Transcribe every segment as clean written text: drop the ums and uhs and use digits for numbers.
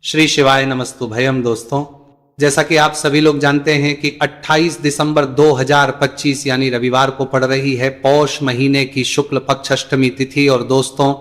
श्री शिवाय नमस्तु भयम। दोस्तों, जैसा कि आप सभी लोग जानते हैं कि 28 दिसंबर 2025 यानी रविवार को पड़ रही है पौष महीने की शुक्ल पक्ष अष्टमी तिथि। और दोस्तों,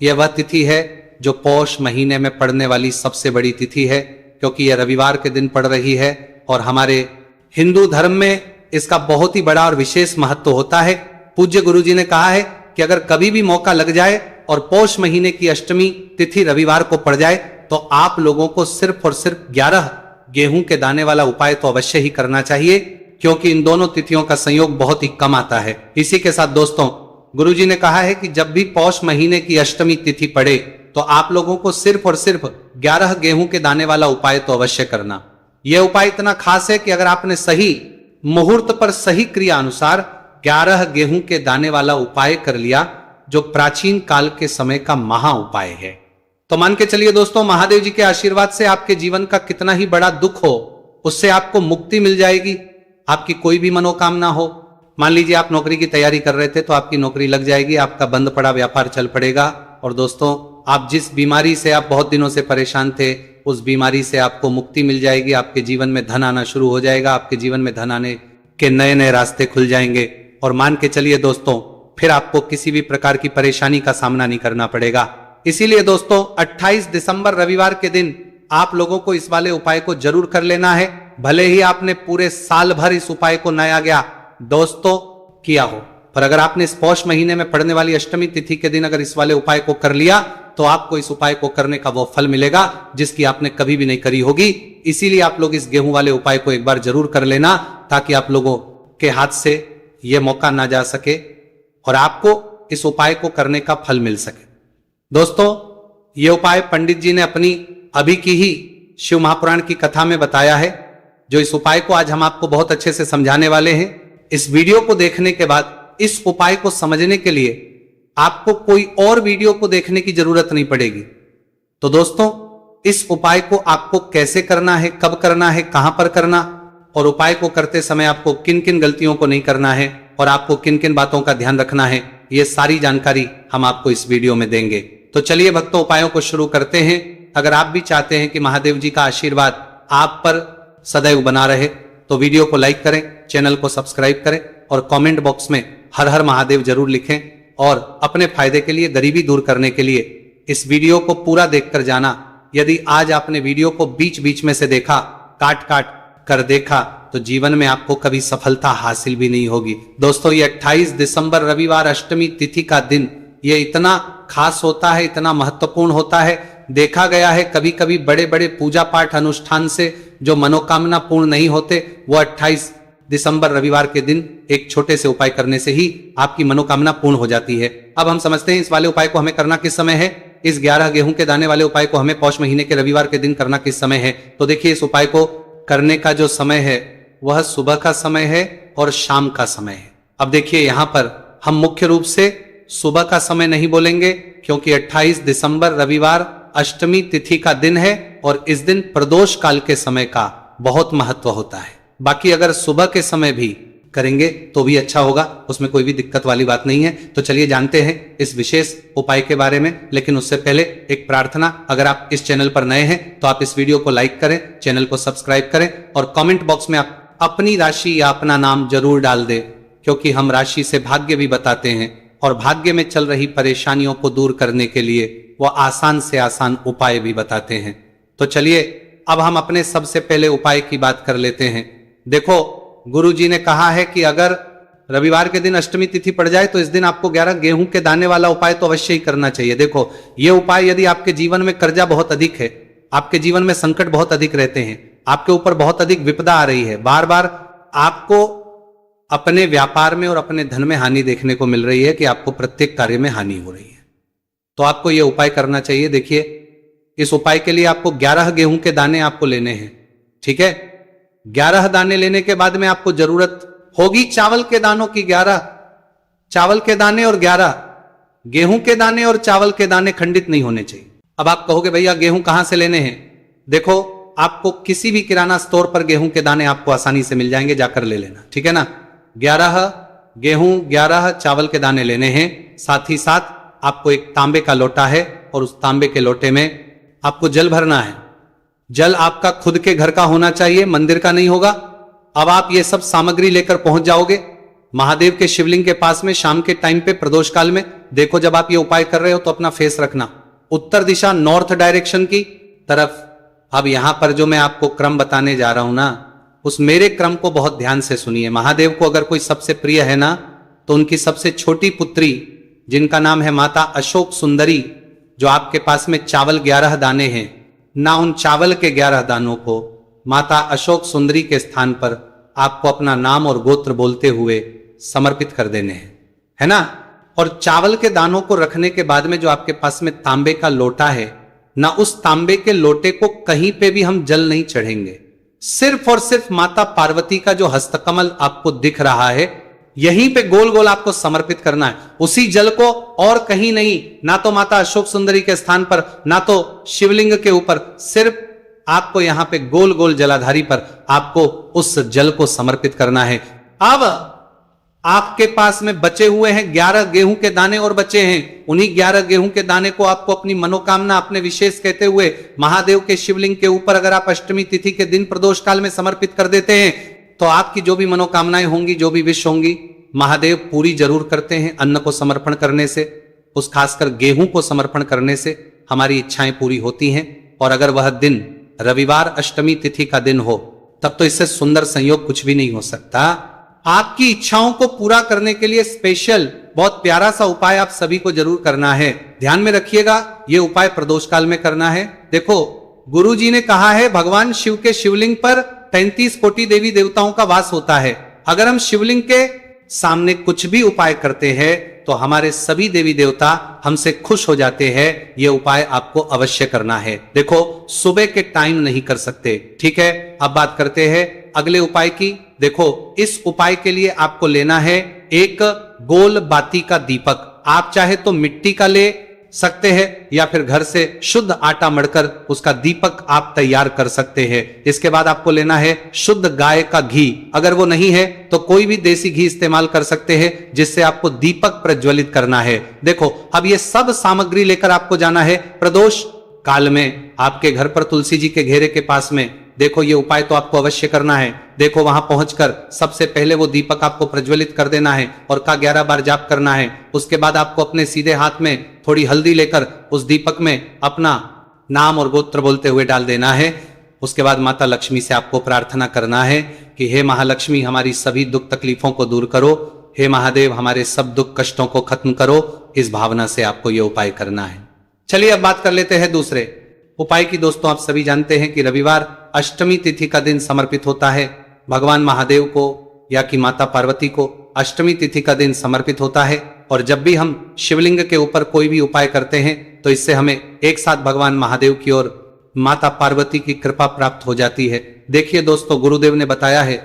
यह वह तिथि है जो पौष महीने में पड़ने वाली सबसे बड़ी तिथि है, क्योंकि यह रविवार के दिन पड़ रही है। और हमारे हिंदू धर्म में इसका बहुत ही बड़ा और विशेष महत्व होता है। पूज्य गुरु जी ने कहा है कि अगर कभी भी मौका लग जाए और पौष महीने की अष्टमी तिथि रविवार को पड़ जाए तो आप लोगों को सिर्फ और सिर्फ 11 गेहूं के दाने वाला उपाय तो अवश्य ही करना चाहिए, क्योंकि इन दोनों तिथियों का संयोग बहुत ही कम आता है। इसी के साथ दोस्तों, गुरुजी ने कहा है कि जब भी पौष महीने की अष्टमी तिथि पड़े तो आप लोगों को सिर्फ और सिर्फ 11 गेहूं के दाने वाला उपाय तो अवश्य करना। यह उपाय इतना खास है कि अगर आपने सही मुहूर्त पर सही क्रिया अनुसार 11 गेहूं के दाने वाला उपाय कर लिया, जो प्राचीन काल के समय का महा उपाय है, तो मान के चलिए दोस्तों, महादेव जी के आशीर्वाद से आपके जीवन का कितना ही बड़ा दुख हो उससे आपको मुक्ति मिल जाएगी। आपकी कोई भी मनोकामना हो, मान लीजिए आप नौकरी की तैयारी कर रहे थे तो आपकी नौकरी लग जाएगी, आपका बंद पड़ा व्यापार चल पड़ेगा। और दोस्तों, आप जिस बीमारी से आप बहुत दिनों से परेशान थे उस बीमारी से आपको मुक्ति मिल जाएगी। आपके जीवन में धन आना शुरू हो जाएगा, आपके जीवन में धन आने के नए नए रास्ते खुल जाएंगे। और मान के चलिए दोस्तों, फिर आपको किसी भी प्रकार की परेशानी का सामना नहीं करना पड़ेगा। इसीलिए दोस्तों, 28 दिसंबर रविवार के दिन आप लोगों को इस वाले उपाय को जरूर कर लेना है। भले ही आपने पूरे साल भर इस उपाय को नया गया दोस्तों किया हो, पर अगर आपने इस पौष महीने में पड़ने वाली अष्टमी तिथि के दिन अगर इस वाले उपाय को कर लिया तो आपको इस उपाय को करने का वो फल मिलेगा जिसकी आपने कभी भी नहीं करी होगी। इसीलिए आप लोग इस गेहूं वाले उपाय को एक बार जरूर कर लेना, ताकि आप लोगों के हाथ से यह मौका ना जा सके और आपको इस उपाय को करने का फल मिल सके। दोस्तों, यह उपाय पंडित जी ने अपनी अभी की ही शिव महापुराण की कथा में बताया है, जो इस उपाय को आज हम आपको बहुत अच्छे से समझाने वाले हैं। इस वीडियो को देखने के बाद इस उपाय को समझने के लिए आपको कोई और वीडियो को देखने की जरूरत नहीं पड़ेगी। तो दोस्तों, इस उपाय को आपको कैसे करना है, कब करना है, कहां पर करना, और उपाय को करते समय आपको किन किन गलतियों को नहीं करना है और आपको किन किन बातों का ध्यान रखना है, यह सारी जानकारी हम आपको इस वीडियो में देंगे। तो चलिए भक्तों, उपायों को शुरू करते हैं। अगर आप भी चाहते हैं कि महादेव जी का आशीर्वाद आप पर सदैव बना रहे तो वीडियो को लाइक करें, चैनल को सब्सक्राइब करें और कमेंट बॉक्स में हर हर महादेव जरूर लिखें। और अपने फायदे के लिए, गरीबी दूर करने के लिए इस वीडियो को पूरा देखकर जाना। यदि आज आपने वीडियो को बीच बीच में से देखा, काट काट कर देखा, तो जीवन में आपको कभी सफलता हासिल भी नहीं होगी। दोस्तों, ये 28 दिसंबर रविवार अष्टमी तिथि का दिन ये इतना खास होता है, इतना महत्वपूर्ण होता है। देखा गया है कभी कभी बड़े बड़े पूजा पाठ अनुष्ठान से जो मनोकामना पूर्ण नहीं होते, वो 28 दिसंबर रविवार के दिन एक छोटे से उपाय करने से ही आपकी मनोकामना पूर्ण हो जाती है। अब हम समझते हैं इस वाले उपाय को हमें करना किस समय है। इस 11 गेहूं के दाने वाले उपाय को हमें पौष महीने के रविवार के दिन करना किस समय है। तो देखिए, इस उपाय को करने का जो समय है वह सुबह का समय है और शाम का समय है। अब देखिए, यहां पर हम मुख्य रूप से सुबह का समय नहीं बोलेंगे, क्योंकि 28 दिसंबर रविवार अष्टमी तिथि का दिन है और इस दिन प्रदोष काल के समय का बहुत महत्व होता है। बाकी अगर सुबह के समय भी करेंगे तो भी अच्छा होगा, उसमें कोई भी दिक्कत वाली बात नहीं है। तो चलिए जानते हैं इस विशेष उपाय के बारे में। लेकिन उससे पहले एक प्रार्थना, अगर आप इस चैनल पर नए हैं तो आप इस वीडियो को लाइक करें, चैनल को सब्सक्राइब करें और कमेंट बॉक्स में आप अपनी राशि या अपना नाम जरूर डाल दें, क्योंकि हम राशि से भाग्य भी बताते हैं और भाग्य में चल रही परेशानियों को दूर करने के लिए वह आसान से आसान उपाय भी बताते हैं। तो चलिए अब हम अपने सबसे पहले उपाय की बात कर लेते हैं। देखो, गुरु जी ने कहा है कि अगर रविवार के दिन अष्टमी तिथि पड़ जाए तो इस दिन आपको 11 गेहूं के दाने वाला उपाय तो अवश्य ही करना चाहिए। देखो, यह उपाय यदि आपके जीवन में कर्जा बहुत अधिक है, आपके जीवन में संकट बहुत अधिक रहते हैं, आपके ऊपर बहुत अधिक विपदा आ रही है, बार बार आपको अपने व्यापार में और अपने धन में हानि देखने को मिल रही है कि आपको प्रत्येक कार्य में हानि हो रही है, तो आपको यह उपाय करना चाहिए। देखिए, इस उपाय के लिए आपको 11 गेहूं के दाने आपको लेने हैं, ठीक है। 11 दाने लेने के बाद में आपको जरूरत होगी चावल के दानों की। 11 चावल के दाने और 11 गेहूं के दाने, और चावल के दाने खंडित नहीं होने चाहिए। अब आप कहोगे भैया गेहूं कहां से लेने हैं। देखो, आपको किसी भी किराना स्टोर पर गेहूं के दाने आपको आसानी से मिल जाएंगे, जाकर ले लेना, ठीक है ना। 11 गेहूं, 11 चावल के दाने लेने हैं। साथ ही साथ आपको एक तांबे का लोटा है और उस तांबे के लोटे में आपको जल भरना है। जल आपका खुद के घर का होना चाहिए, मंदिर का नहीं होगा। अब आप ये सब सामग्री लेकर पहुंच जाओगे महादेव के शिवलिंग के पास में शाम के टाइम पे प्रदोष काल में। देखो जब आप ये उपाय कर रहे हो तो अपना फेस रखना उत्तर दिशा, नॉर्थ डायरेक्शन की तरफ। अब यहां पर जो मैं आपको क्रम बताने जा रहा हूं ना, उस मेरे क्रम को बहुत ध्यान से सुनिए। महादेव को अगर कोई सबसे प्रिय है ना, तो उनकी सबसे छोटी पुत्री जिनका नाम है माता अशोक सुंदरी, जो आपके पास में चावल 11 दाने हैं ना, उन चावल के 11 दानों को माता अशोक सुंदरी के स्थान पर आपको अपना नाम और गोत्र बोलते हुए समर्पित कर देने हैं, है ना। और चावल के दानों को रखने के बाद में जो आपके पास में तांबे का लोटा है ना, उस तांबे के लोटे को कहीं पे भी हम जल नहीं चढ़ेंगे। सिर्फ और सिर्फ माता पार्वती का जो हस्तकमल आपको दिख रहा है, यहीं पे गोल गोल आपको समर्पित करना है उसी जल को, और कहीं नहीं। ना तो माता अशोक सुंदरी के स्थान पर, ना तो शिवलिंग के ऊपर, सिर्फ आपको यहां पे गोल गोल जलाधारी पर आपको उस जल को समर्पित करना है। अब आपके पास में बचे हुए हैं 11 गेहूं के दाने और बचे हैं। उन्हीं 11 गेहूं के दाने को आपको अपनी मनोकामना, अपने विशेष कहते हुए महादेव के शिवलिंग के ऊपर अगर आप अष्टमी तिथि के दिन प्रदोष काल में समर्पित कर देते हैं, तो आपकी जो भी मनोकामनाएं होंगी, जो भी विश होंगी, महादेव पूरी जरूर करते हैं। अन्न को समर्पण करने से, उस खासकर गेहूं को समर्पण करने से हमारी इच्छाएं पूरी होती हैं। और अगर वह दिन रविवार अष्टमी तिथि का दिन हो, तब तो इससे सुंदर संयोग कुछ भी नहीं हो सकता। आपकी इच्छाओं को पूरा करने के लिए स्पेशल बहुत प्यारा सा उपाय आप सभी को जरूर करना है। ध्यान में रखिएगा, यह उपाय प्रदोष काल में करना है। देखो, गुरु जी ने कहा है भगवान शिव के शिवलिंग पर 33 कोटि देवी देवताओं का वास होता है। अगर हम शिवलिंग के सामने कुछ भी उपाय करते हैं तो हमारे सभी देवी देवता हमसे खुश हो जाते हैं। यह उपाय आपको अवश्य करना है। देखो, सुबह के टाइम नहीं कर सकते, ठीक है। अब बात करते हैं अगले उपाय की। देखो, इस उपाय के लिए आपको लेना है एक गोल बाती का दीपक। आप चाहे तो मिट्टी का ले सकते हैं या फिर घर से शुद्ध आटा मढ़कर उसका दीपक आप तैयार कर सकते हैं। इसके बाद आपको लेना है शुद्ध गाय का घी। अगर वो नहीं है तो कोई भी देसी घी इस्तेमाल कर सकते हैं, जिससे आपको दीपक प्रज्वलित करना है। देखो, अब ये सब सामग्री लेकर आपको जाना है प्रदोष काल में आपके घर पर तुलसी जी के घेरे के पास में। देखो, ये उपाय तो आपको अवश्य करना है। देखो, वहां पहुंचकर सबसे पहले वो दीपक आपको प्रज्वलित कर देना है और का 11 बार जाप करना है। उसके बाद आपको अपने सीधे हाथ में थोड़ी हल्दी लेकर उस दीपक में अपना नाम और गोत्र बोलते हुए डाल देना है। उसके बाद माता लक्ष्मी से आपको प्रार्थना करना है कि हे महालक्ष्मी, हमारी सभी दुख तकलीफों को दूर करो। हे महादेव, हमारे सब दुख कष्टों को खत्म करो। इस भावना से आपको ये उपाय करना है। चलिए अब बात कर लेते हैं दूसरे उपाय की। दोस्तों, आप सभी जानते हैं कि रविवार अष्टमी तिथि का दिन समर्पित होता है भगवान महादेव को या कि माता पार्वती को। अष्टमी तिथि का दिन समर्पित होता है और जब भी हम शिवलिंग के ऊपर कोई भी उपाय करते हैं तो इससे हमें एक साथ भगवान महादेव की और माता पार्वती की कृपा प्राप्त हो जाती है। देखिए दोस्तों, गुरुदेव ने बताया है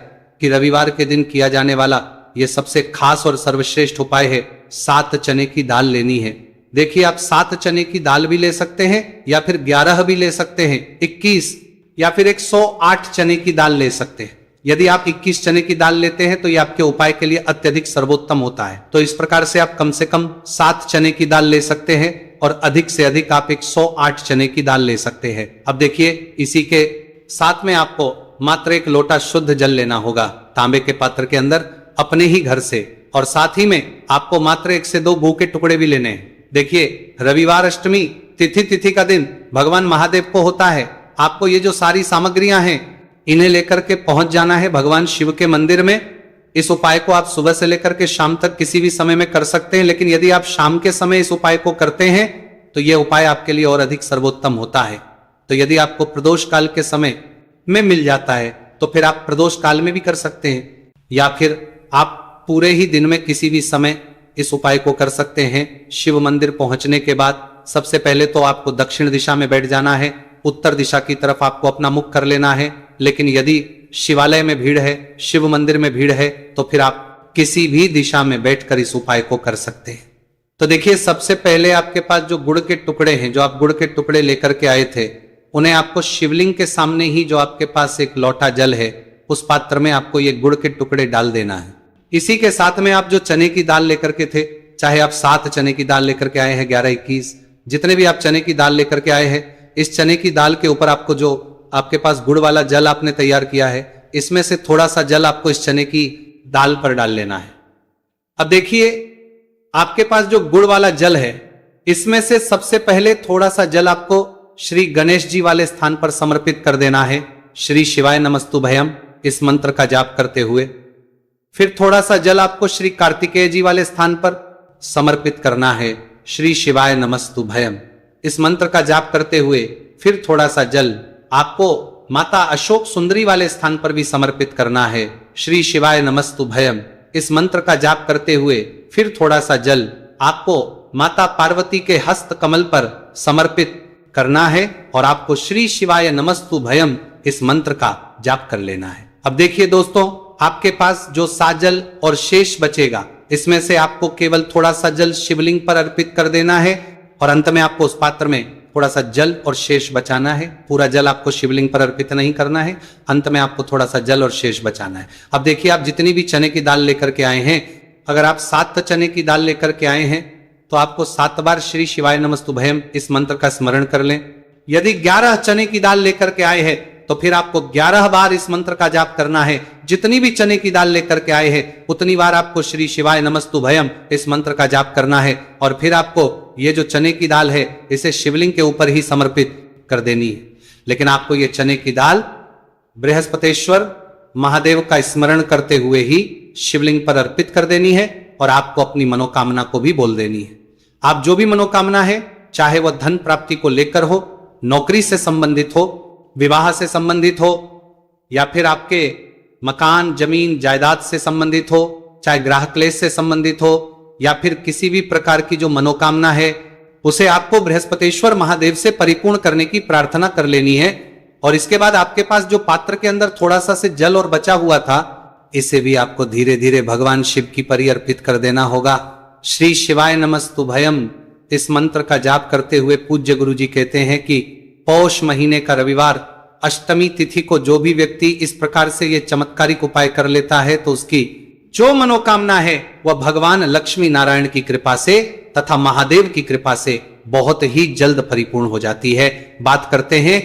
कि रविवार के दिन किया जाने वाला यह सबसे खास और सर्वश्रेष्ठ उपाय है। 7 चने की दाल लेनी है। देखिए, आप 7 चने की दाल भी ले सकते हैं या फिर 11 भी ले सकते हैं, 21 या फिर 108 चने की दाल ले सकते हैं। यदि आप 21 चने की दाल लेते हैं तो यह आपके उपाय के लिए अत्यधिक सर्वोत्तम होता है। तो इस प्रकार से आप कम से कम 7 चने की दाल ले सकते हैं और अधिक से अधिक आप 108 चने की दाल ले सकते हैं। अब देखिए, इसी के साथ में आपको मात्र 1 लोटा शुद्ध जल लेना होगा तांबे के पात्र के अंदर अपने ही घर से, और साथ ही में आपको मात्र 1 से 2 गू के टुकड़े भी लेने हैं। देखिए, रविवार अष्टमी तिथि का दिन भगवान महादेव को होता है। आपको ये जो सारी सामग्रियां हैं, इन्हें लेकर के पहुंच जाना है भगवान शिव के मंदिर में। इस उपाय को आप सुबह से लेकर के शाम तक किसी भी समय में कर सकते हैं, लेकिन यदि आप शाम के समय इस उपाय को करते हैं तो यह उपाय आपके लिए और अधिक सर्वोत्तम होता है। तो यदि आपको प्रदोष काल के समय में मिल जाता है तो फिर आप प्रदोष काल में भी कर सकते हैं, या फिर आप पूरे ही दिन में किसी भी समय इस उपाय को कर सकते हैं। शिव मंदिर पहुंचने के बाद सबसे पहले तो आपको दक्षिण दिशा में बैठ जाना है। उत्तर दिशा की तरफ आपको अपना मुख कर लेना है। लेकिन यदि शिवालय में भीड़ है, शिव मंदिर में भीड़ है, तो फिर आप किसी भी दिशा में बैठकर इस उपाय को कर सकते हैं। तो देखिए, सबसे पहले आपके पास जो गुड़ के टुकड़े हैं, जो आप गुड़ के टुकड़े लेकर के आए थे, उन्हें आपको शिवलिंग के सामने ही जो आपके पास एक लोटा जल है, उस पात्र में आपको ये गुड़ के टुकड़े डाल देना है। इसी के साथ में आप जो चने की दाल लेकर के थे, चाहे आप 7 चने की दाल लेकर के आए हैं, 11, 21, जितने भी आप चने की दाल लेकर के आए हैं, इस चने की दाल के ऊपर आपको जो आपके पास गुड़ वाला जल आपने तैयार किया है, इसमें से थोड़ा सा जल आपको इस चने की दाल पर डाल लेना है। अब देखिए, आपके पास जो गुड़ वाला जल है, इसमें से सबसे पहले थोड़ा सा जल आपको श्री गणेश जी वाले स्थान पर समर्पित कर देना है, श्री शिवाय नमस्तुभयम इस मंत्र का जाप करते हुए। फिर थोड़ा सा जल आपको श्री कार्तिकेय जी वाले स्थान पर समर्पित करना है, श्री शिवाय नमस्तुभयम इस मंत्र का जाप करते हुए। फिर थोड़ा सा जल आपको माता अशोक सुंदरी वाले स्थान पर भी समर्पित करना है, श्री शिवाय नमस्तुभयम इस मंत्र का जाप करते हुए। फिर थोड़ा सा जल आपको माता पार्वती के हस्त कमल पर समर्पित करना है और आपको श्री शिवाय नमस्तुभयम इस मंत्र का जाप कर लेना है। अब देखिए दोस्तों, आपके पास जो साजल और शेष बचेगा, इसमें से आपको केवल थोड़ा सा जल शिवलिंग पर अर्पित कर देना है और अंत में आपको उस पात्र में थोड़ा सा जल और शेष बचाना है। पूरा जल आपको शिवलिंग पर अर्पित नहीं करना है, अंत में आपको थोड़ा सा जल और शेष बचाना है। अब देखिए, आप जितनी भी चने की दाल लेकर के आए हैं, अगर आप 7 चने की दाल लेकर के आए हैं तो आपको 7 बार श्री शिवाय नमस्तुभयम इस मंत्र का स्मरण कर लें। यदि 11 चने की दाल लेकर के आए हैं तो फिर आपको 11 बार इस मंत्र का जाप करना है। जितनी भी चने की दाल लेकर के आए हैं उतनी बार आपको श्री शिवाय नमस्तुभयम इस मंत्र का जाप करना है और फिर आपको ये जो चने की दाल है इसे शिवलिंग के ऊपर ही समर्पित कर देनी है। लेकिन आपको ये चने की दाल बृहस्पतेश्वर महादेव का स्मरण करते हुए ही शिवलिंग पर अर्पित कर देनी है और आपको अपनी मनोकामना को भी बोल देनी है। आप जो भी मनोकामना है, चाहे वह धन प्राप्ति को लेकर हो, नौकरी से संबंधित हो, विवाह से संबंधित हो, या फिर आपके मकान जमीन जायदाद से संबंधित हो, चाहे ग्राहक क्लेश से संबंधित हो, या फिर किसी भी प्रकार की जो मनोकामना है उसे आपको बृहस्पतेश्वर महादेव से परिपूर्ण करने की प्रार्थना कर लेनी है। और इसके बाद आपके पास जो पात्र के अंदर थोड़ा सा से जल और बचा हुआ था, इसे भी आपको धीरे धीरे भगवान शिव की परी अर्पित कर देना होगा। श्री शिवाय नमस्तुभयम इस मंत्र का जाप करते हुए पूज्य गुरु जी कहते हैं कि पौष महीने का रविवार अष्टमी तिथि को जो भी व्यक्ति इस प्रकार से ये चमत्कारिक उपाय कर लेता है तो उसकी जो मनोकामना है वह भगवान लक्ष्मी नारायण की कृपा से तथा महादेव की कृपा से बहुत ही जल्द परिपूर्ण हो जाती है। बात करते हैं